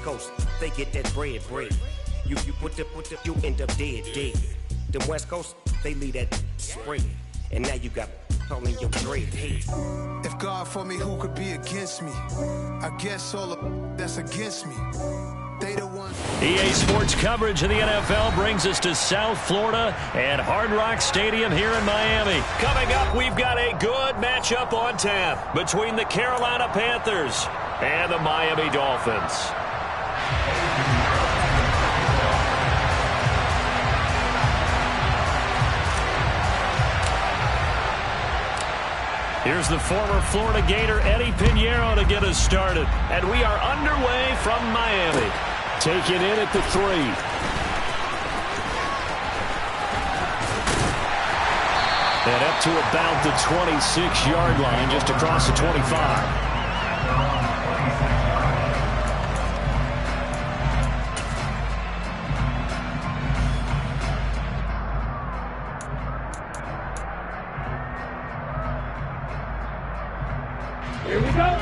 Coast, they get that bread. You you end up dead. Them West Coast, they leave that spread. And now you got all in your dread. If God for me, who could be against me? I guess all of that's against me. They the ones. EA Sports coverage of the NFL brings us to South Florida and Hard Rock Stadium here in Miami. Coming up, we've got a good matchup on tap between the Carolina Panthers and the Miami Dolphins. Here's the former Florida Gator Eddie Pinheiro to get us started. And we are underway from Miami. Taken in at the 3. And up to about the 26-yard line, just across the 25. Here we go.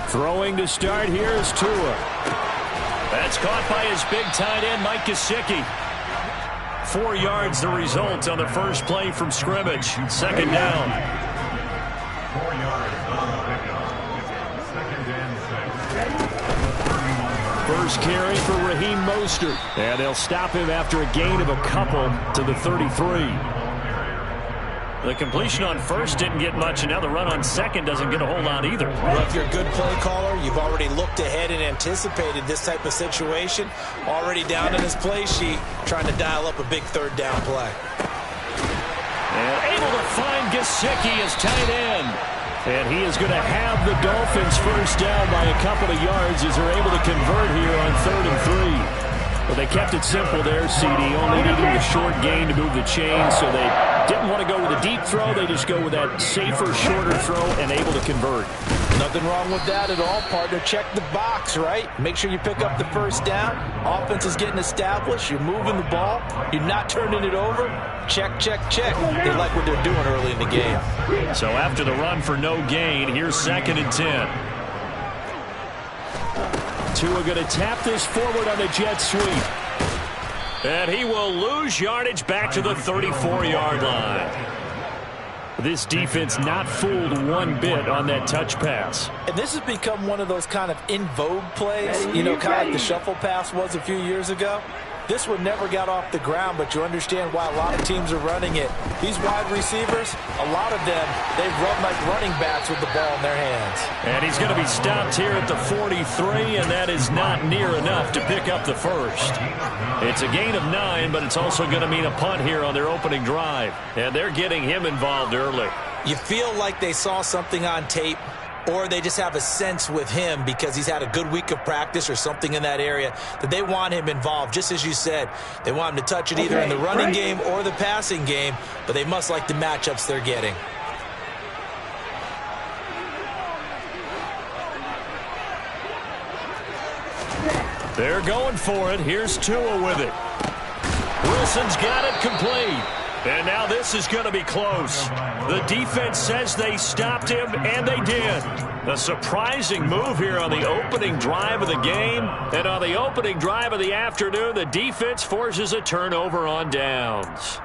Throwing to start here is Tua. That's caught by his big tight end, Mike Gesicki. 4 yards the result on the first play from scrimmage. Second down. 4 yards on the pickup. Second and 6. First carry for Raheem Mostert. And they'll stop him after a gain of a couple to the 33. The completion on first didn't get much, and now the run on second doesn't get a whole lot either. Well, if you're a good play caller, you've already looked ahead and anticipated this type of situation. Already down in his play sheet, trying to dial up a big third down play. And able to find Gesicki as tight end. And he is going to have the Dolphins first down by a couple of yards as they're able to convert here on 3rd and 3. Well, they kept it simple there, CD, only needing the short gain to move the chains, so they didn't want to go with a deep throw. They just go with that safer, shorter throw and able to convert. Nothing wrong with that at all, partner. Check the box, right? Make sure you pick up the first down. Offense is getting established. You're moving the ball. You're not turning it over. Check, check, check. They like what they're doing early in the game. So after the run for no gain, here's 2nd and 10. Tua going to tap this forward on the jet sweep. And he will lose yardage back to the 34-yard line. This defense not fooled one bit on that touch pass. And this has become one of those kind of in vogue plays, you know, kind of like the shuffle pass was a few years ago. This one never got off the ground, but you understand why a lot of teams are running it. These wide receivers, a lot of them, they run like running backs with the ball in their hands. And he's going to be stopped here at the 43, and that is not near enough to pick up the first. It's a gain of 9, but it's also going to mean a punt here on their opening drive. And they're getting him involved early. You feel like they saw something on tape, or they just have a sense with him because he's had a good week of practice or something in that area that they want him involved. Just as you said, they want him to touch it either in the running game or the passing game, but they must like the matchups they're getting. They're going for it. Here's Tua with it. Wilson's got it complete. And now this is going to be close. The defense says they stopped him, and they did. A surprising move here on the opening drive of the game. And on the opening drive of the afternoon, the defense forces a turnover on downs.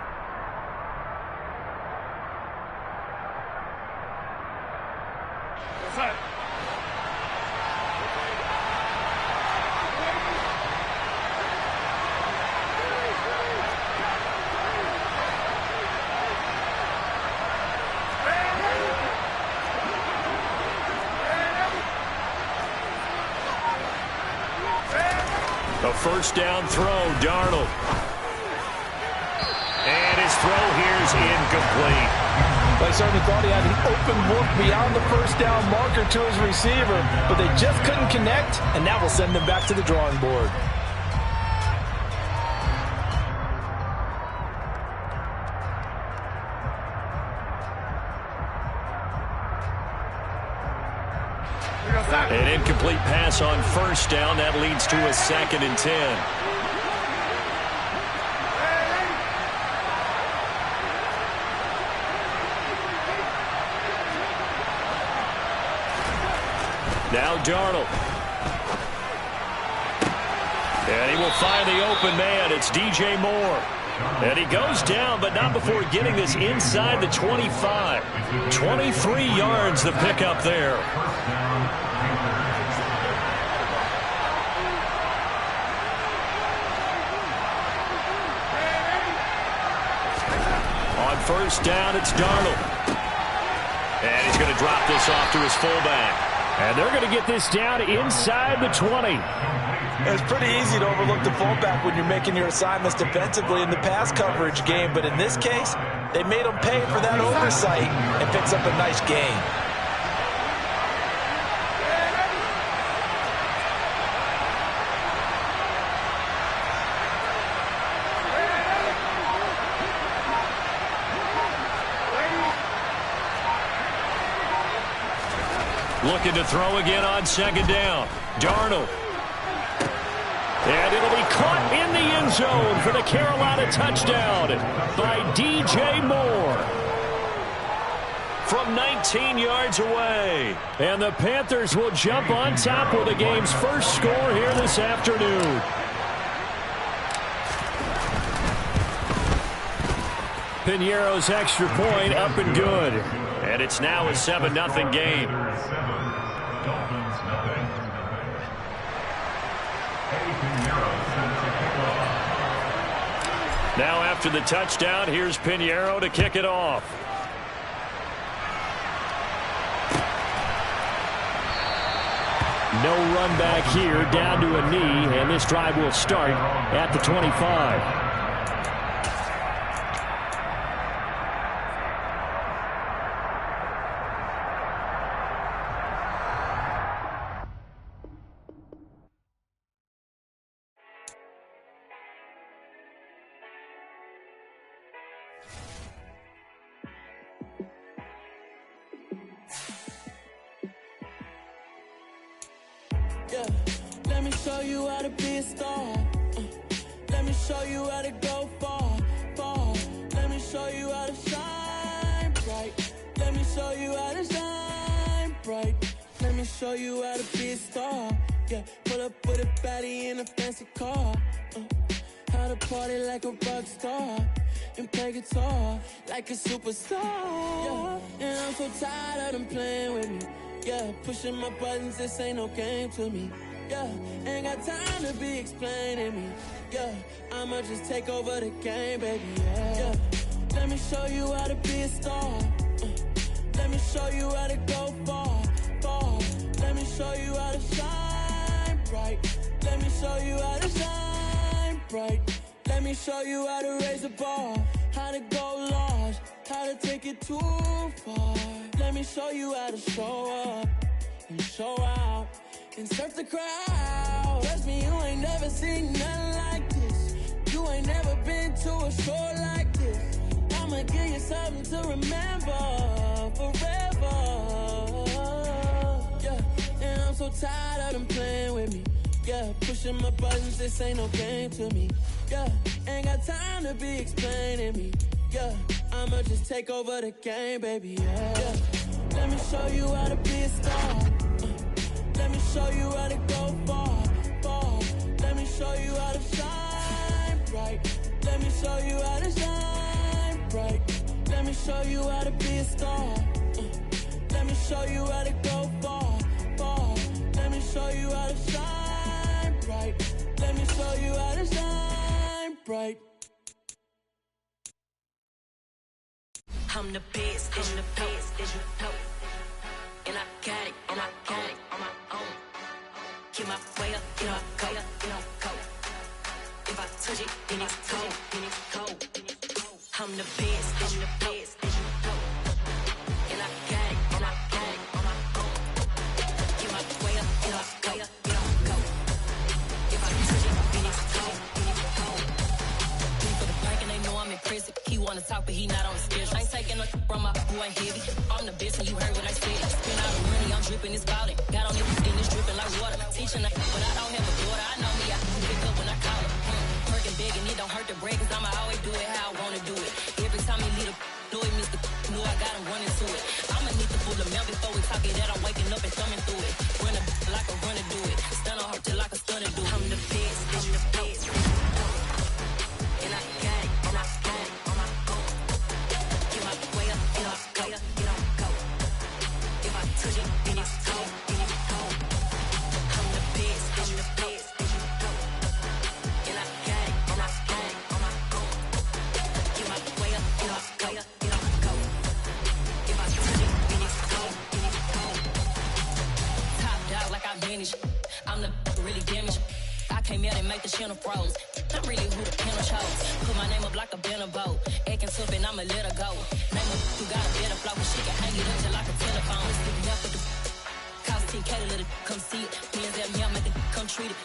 A first down throw, Darnold. And his throw here is incomplete. They certainly thought he had an open look beyond the first down marker to his receiver, but they just couldn't connect, and that will send them back to the drawing board. An incomplete pass on first down. That leads to a 2nd and 10. Now Darnold. And he will find the open man. It's DJ Moore. And he goes down, but not before getting this inside the 25. 23 yards the pickup there. On first down, it's Darnold. And he's going to drop this off to his fullback. And they're going to get this down inside the 20. It's pretty easy to overlook the fullback when you're making your assignments defensively in the pass coverage game. But in this case, they made him pay for that oversight and picks up a nice gain. Looking to throw again on second down. Darnold. And it'll be caught in the end zone for the Carolina touchdown by DJ Moore. From 19 yards away. And the Panthers will jump on top with the game's first score here this afternoon. Piñeiro's extra point up and good. And it's now a 7-0 game. Now after the touchdown, here's Piñeiro to kick it off. No run back here, down to a knee, and this drive will start at the 25. Yeah, let me show you how to be a star. Let me show you how to go far, far. Let me show you how to shine bright. Let me show you how to shine bright. Let me show you how to be a star. Yeah, pull up with a baddie in a fancy car. How to party like a rock star and play guitar like a superstar. Yeah, and I'm so tired of them playing with me. Yeah, pushing my buttons, this ain't no game to me. Yeah, ain't got time to be explaining me. Yeah, I'ma just take over the game, baby. Yeah, let me show you how to be a star. Let me show you how to go far, far. Let me show you how to shine bright. Let me show you how to shine bright. Let me show you how to raise the bar, how to go large, how to take it too far. Let me show you how to show up and show out and surf the crowd. Trust me, you ain't never seen nothing like this. You ain't never been to a show like this. I'ma give you something to remember forever. Yeah, and I'm so tired of them playing with me. Yeah, pushing my buttons, this ain't no game to me. Yeah, ain't got time to be explaining me. Yeah, I'ma just take over the game, baby. Yeah, let me show you how to be a star. Let me show you how to go far, far. Let me show you how to shine bright. Let me show you how to shine bright. Let me show you how to be a star. Let me show you how to go far, far. Let me show you how to shine bright. Let me show you how to shine bright. I'm the best, I'm the best, as you know. And I got it, on my own. Get my way up, you know I go, go. If I touch it, then it's cold, I'm the best, as you know. And I got it, on my own. Get my way up, you know I go. If I touch it, then it's cold, For the park and they know I'm impressive. He wanna talk, but he not on the schedule. I ain't taking no from my boy heavy. I'm the best, and you heard what I said. Spend all the money, I'm dripping, it's ballin'. Got on everything, it's dripping like water. Teaching, but I don't have a daughter. I know me, I can pick up when I call her. Working big, and it don't hurt to break, cause I'ma always do it how I wanna do it. Every time he lead a know it, Mr. Know I got him run into it. I'ma need to pull the mail before we talk it that I'm waking up and thumbing through it. Run a like a runner do it. Stun on her till like a stunner do it. I'm the best, I'm the best. And I got it, and I got it on my own. Get my way up, get off, go, get off, go. If I touch it, then it's cold, then it's cold. I'm the best, I'm the best, and you know. And I got it, and I got it on my own. Get my way up, get off, go, get off, go. If I touch it, then it's cold, then it's cold. Top dog like I manage. I'm the really damaged. I came out and make the channel froze. I'm really who the panel chose. Put my name up like a banner boat. Acting tough and I'ma let her go. Name up who got a better flow. She can hang it up till like a telephone. Sticking up with the cost 10K to let it come see it. Bands at me, I make it come treat it.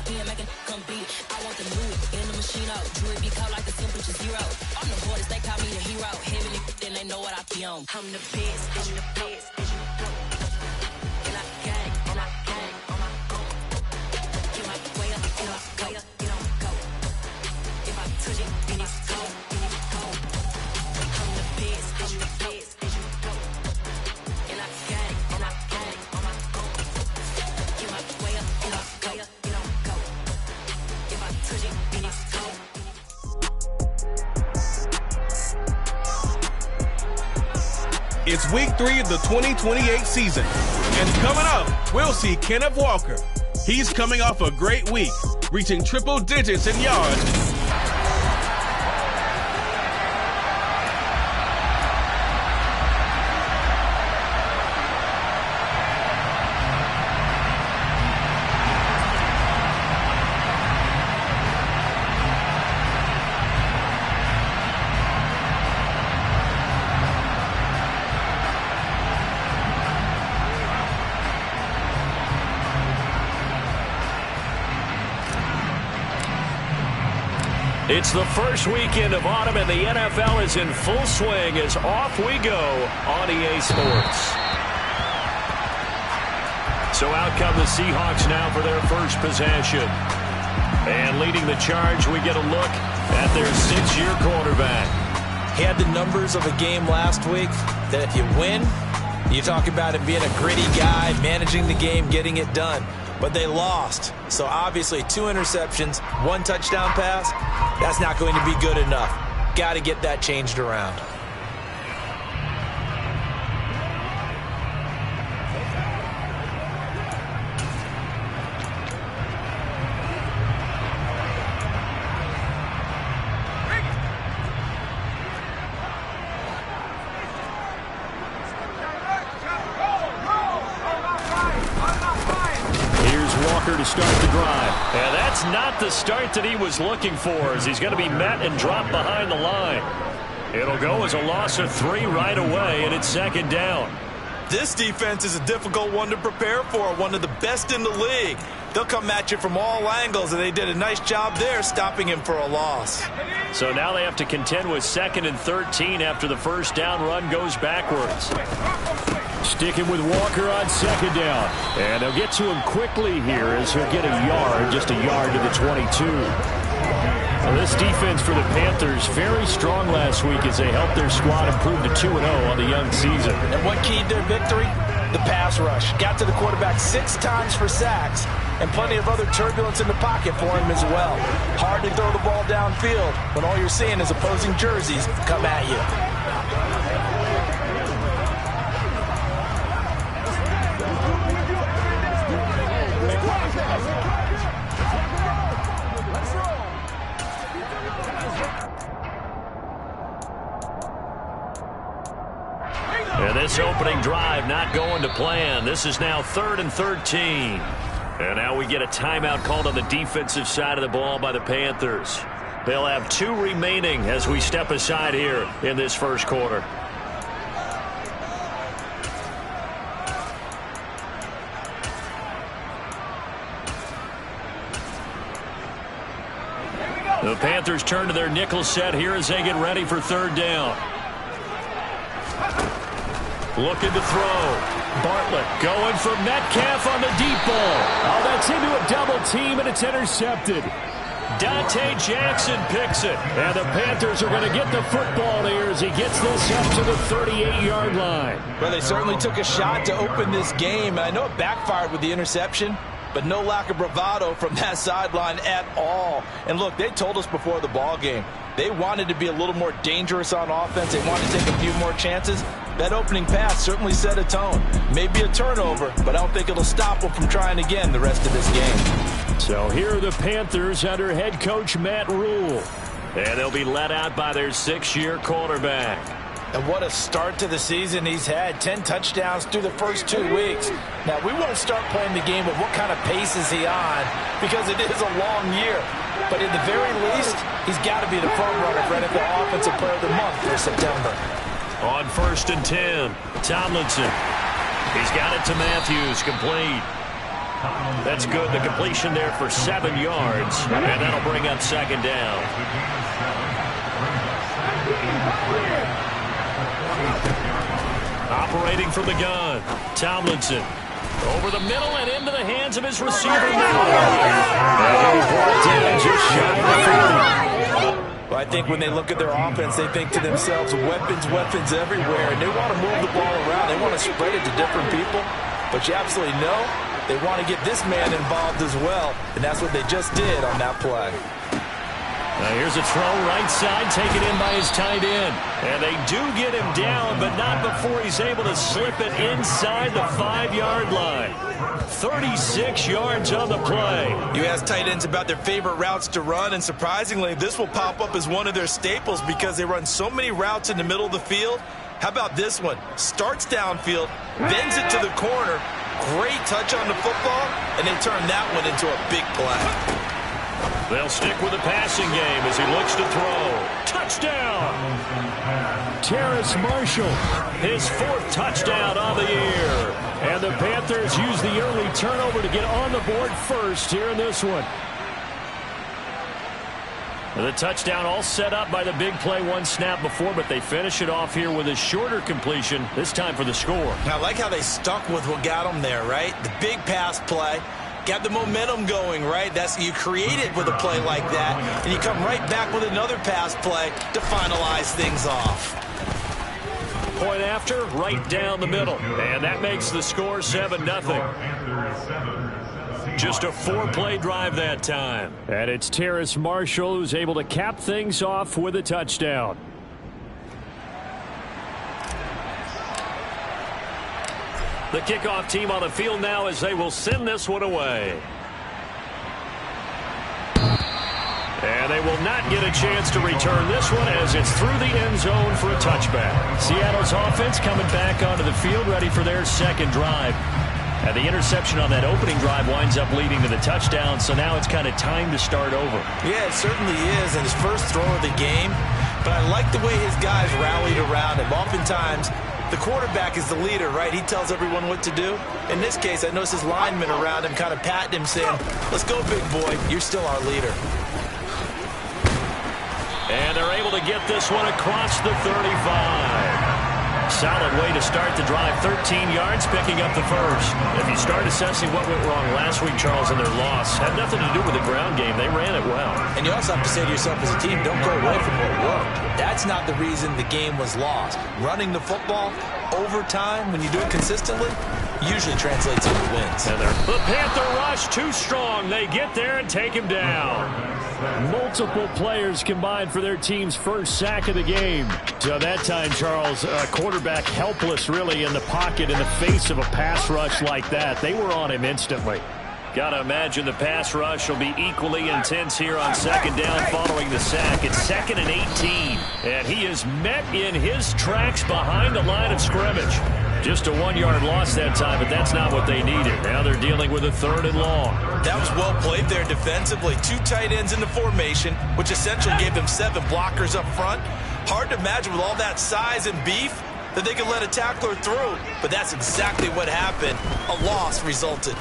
Spin, make it come beat it. I want the new in the machine out. Jewelry be called like the temperature zero. On the borders, they call me the hero. Heavenly, then they know what I be on. I'm the best, I'm the best, and you know. And I got it, and I got it on my own. Get my way up, get off, go, get on, go. If I touch it, then it's cold, then it's cold. I'm the best, I'm the best, and you know. And I got it, and I got it on my own. Get my way up, get off, go, get on, go. If I touch it, then it's cold. It's week 3 of the 2028 season. And coming up, we'll see Kenneth Walker. He's coming off a great week, reaching triple digits in yards. It's the first weekend of autumn, and the NFL is in full swing as off we go on EA Sports. So out come the Seahawks now for their first possession. And leading the charge, we get a look at their 6-year quarterback. He had the numbers of a game last week that if you win, you talk about him being a gritty guy, managing the game, getting it done. But they lost. So obviously 2 interceptions, 1 touchdown pass, that's not going to be good enough. Got to get that changed around. To start the drive. And that's not the start that he was looking for, as he's going to be met and dropped behind the line. It'll go as a loss of 3 right away, and it's 2nd down. This defense is a difficult one to prepare for, one of the best in the league. They'll come at you from all angles, and they did a nice job there stopping him for a loss. So now they have to contend with 2nd and 13 after the first down run goes backwards. Sticking with Walker on 2nd down. And they'll get to him quickly here as he'll get a yard, just a yard to the 22. Well, this defense for the Panthers, very strong last week as they helped their squad improve to 2-0 on the young season. And what keyed their victory? The pass rush. Got to the quarterback 6 times for sacks, and plenty of other turbulence in the pocket for him as well. Hard to throw the ball downfield when all you're seeing is opposing jerseys come at you. And this opening drive not going to plan. This is now 3rd and 13. And now we get a timeout called on the defensive side of the ball by the Panthers. They'll have 2 remaining as we step aside here in this first quarter. The Panthers turn to their nickel set here as they get ready for 3rd down. Looking to throw. Bartlett going for Metcalf on the deep ball. Oh, that's into a double team, and it's intercepted. Dante Jackson picks it. And the Panthers are going to get the football here as he gets this up to the 38-yard line. Well, they certainly took a shot to open this game. I know it backfired with the interception, but no lack of bravado from that sideline at all. And look, they told us before the ball game, they wanted to be a little more dangerous on offense. They wanted to take a few more chances. That opening pass certainly set a tone. Maybe a turnover, but I don't think it'll stop them from trying again the rest of this game. So here are the Panthers under head coach Matt Rule. And they'll be led out by their 6-year quarterback. And what a start to the season he's had. 10 touchdowns through the first 2 weeks. Now, we won't start playing the game of what kind of pace is he on, because it is a long year. But at the very least, he's got to be the front runner for NFL Offensive Player of the Month for September. On 1st and 10, Tomlinson. He's got it to Matthews, complete. That's good. The completion there for 7 yards, and that'll bring up 2nd down. Operating from the gun, Tomlinson. Over the middle and into the hands of his receiver. Well, I think when they look at their offense, they think to themselves, weapons everywhere, and they want to move the ball around. They want to spread it to different people, but you absolutely know they want to get this man involved as well, and that's what they just did on that play. Now here's a throw right side, taken in by his tight end. And they do get him down, but not before he's able to slip it inside the 5-yard line. 36 yards on the play. You ask tight ends about their favorite routes to run, and surprisingly, this will pop up as one of their staples because they run so many routes in the middle of the field. How about this one? Starts downfield, bends it to the corner, great touch on the football, and they turn that one into a big play. They'll stick with the passing game as he looks to throw. Touchdown! Terrace Marshall, his 4th touchdown on the year. And the Panthers use the early turnover to get on the board first here in this one. The touchdown all set up by the big play 1 snap before, but they finish it off here with a shorter completion, this time for the score. I like how they stuck with what got them there, right? The big pass play. Got the momentum going, right? That's you create it with a play like that, and you come right back with another pass play to finalize things off. Point after, right down the middle, and that makes the score 7-0. Just a 4-play drive that time, and it's Terrace Marshall who's able to cap things off with a touchdown. The kickoff team on the field now as they will send this one away. And they will not get a chance to return this one as it's through the end zone for a touchback. Seattle's offense coming back onto the field, ready for their 2nd drive. And the interception on that opening drive winds up leading to the touchdown, so now it's kind of time to start over. Yeah, it certainly is, and his first throw of the game. But I like the way his guys rallied around him. Oftentimes, the quarterback is the leader, right? He tells everyone what to do. In this case, I noticed his linemen around him kind of patting him, saying, let's go, big boy. You're still our leader. And they're able to get this one across the 35. Solid way to start the drive. 13 yards, picking up the first. If you start assessing what went wrong last week, Charles, in their loss, had nothing to do with the ground game. They ran it well. And you also have to say to yourself as a team, don't go away from what worked. That's not the reason the game was lost. Running the football over time, when you do it consistently, usually translates into wins. And the Panther rush too strong. They get there and take him down. Multiple players combined for their team's first sack of the game. So that time, Charles, quarterback helpless really in the pocket in the face of a pass rush like that. They were on him instantly. Got to imagine the pass rush will be equally intense here on 2nd down following the sack. It's 2nd and 18. And he is met in his tracks behind the line of scrimmage. Just a 1-yard loss that time, but that's not what they needed. Now they're dealing with a 3rd and long. That was well played there defensively. 2 tight ends in the formation, which essentially gave them 7 blockers up front. Hard to imagine with all that size and beef that they could let a tackler through, but that's exactly what happened. A loss resulted.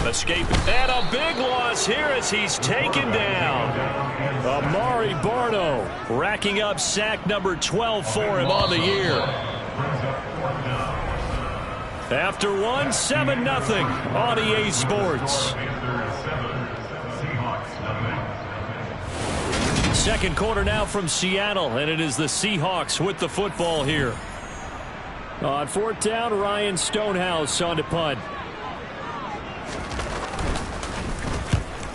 Escape. And a big loss here as he's taken down. Amari Barno racking up sack number 12 for him on the year. After one, 7-0 on EA Sports. Second quarter now from Seattle, and it is the Seahawks with the football here. On fourth down, Ryan Stonehouse on to punt.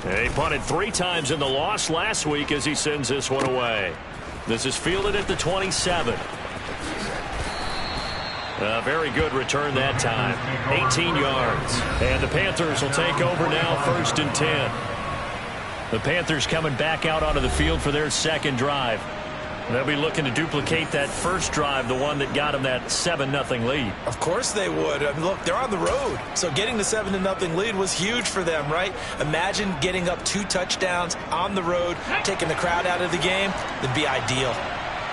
He punted 3 times in the loss last week as he sends this one away. This is fielded at the 27. A very good return that time. 18 yards. And the Panthers will take over now, 1st and 10. The Panthers coming back out onto the field for their second drive. They'll be looking to duplicate that first drive, the one that got them that 7-0 lead. Of course they would. I mean, look, they're on the road. So getting the 7-0 lead was huge for them, right? Imagine getting up 2 touchdowns on the road, taking the crowd out of the game. That'd be ideal.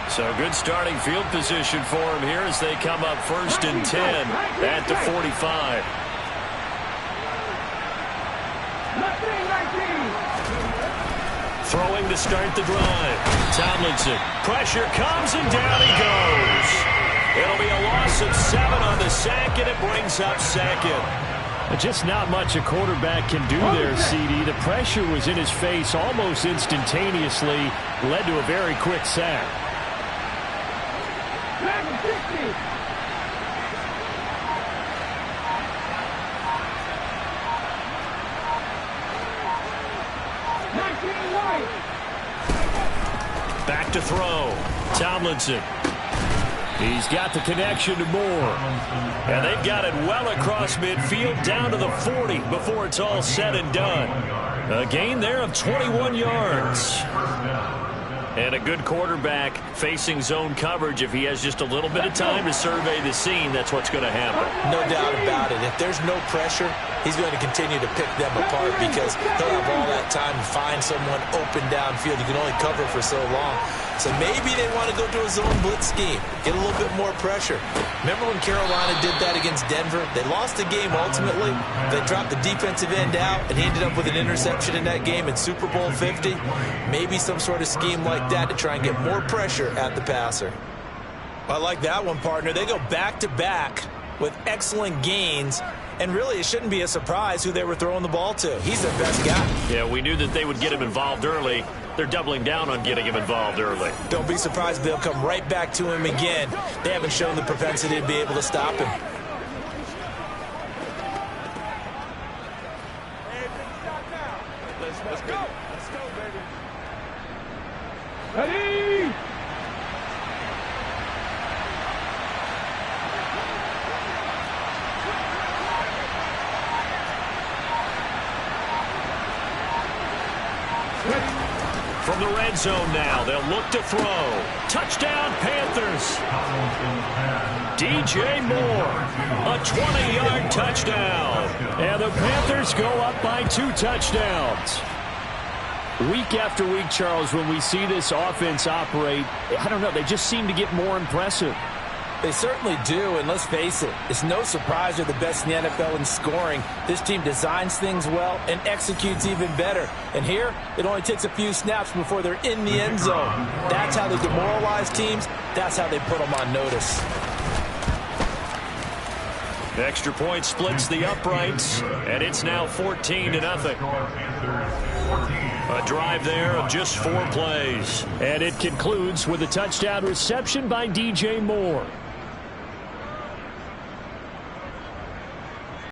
So good starting field position for them here as they come up 1st and 10 at the 45. Throwing to start the drive. Tomlinson. Pressure comes and down he goes. It'll be a loss of 7 on the sack, and it brings up 2nd. Just not much a quarterback can do there, CD. The pressure was in his face almost instantaneously, led to a very quick sack. Back to throw. Tomlinson. He's got the connection to Moore. And they've got it well across midfield down to the 40 before it's all said and done. A gain there of 21 yards. And a good quarterback facing zone coverage. If he has just a little bit of time to survey the scene, that's what's going to happen. No doubt about it. If there's no pressure, he's going to continue to pick them apart because he'll have all that time to find someone open downfield. You can only cover for so long. So maybe they want to go to a zone blitz scheme, get a little bit more pressure. Remember when Carolina did that against Denver? They lost the game ultimately. They dropped the defensive end out, and he ended up with an interception in that game in Super Bowl 50. Maybe some sort of scheme like that to try and get more pressure at the passer. I like that one, partner. They go back-to-back with excellent gains. And really, it shouldn't be a surprise who they were throwing the ball to. He's their best guy. Yeah, we knew that they would get him involved early. They're doubling down on getting him involved early. Don't be surprised they'll come right back to him again. They haven't shown the propensity to be able to stop him. Let's go. Let's go, baby. Ready? From the red zone now, they'll look to throw. Touchdown, Panthers. DJ Moore, a 20-yard touchdown. And the Panthers go up by 2 touchdowns. Week after week, Charles, when we see this offense operate, I don't know, they just seem to get more impressive. They certainly do, and let's face it, it's no surprise they're the best in the NFL in scoring. This team designs things well and executes even better. And here, it only takes a few snaps before they're in the end zone. That's how they demoralize teams. That's how they put them on notice. The extra point splits the uprights, and it's now 14-0. A drive there of just 4 plays. And it concludes with a touchdown reception by DJ Moore.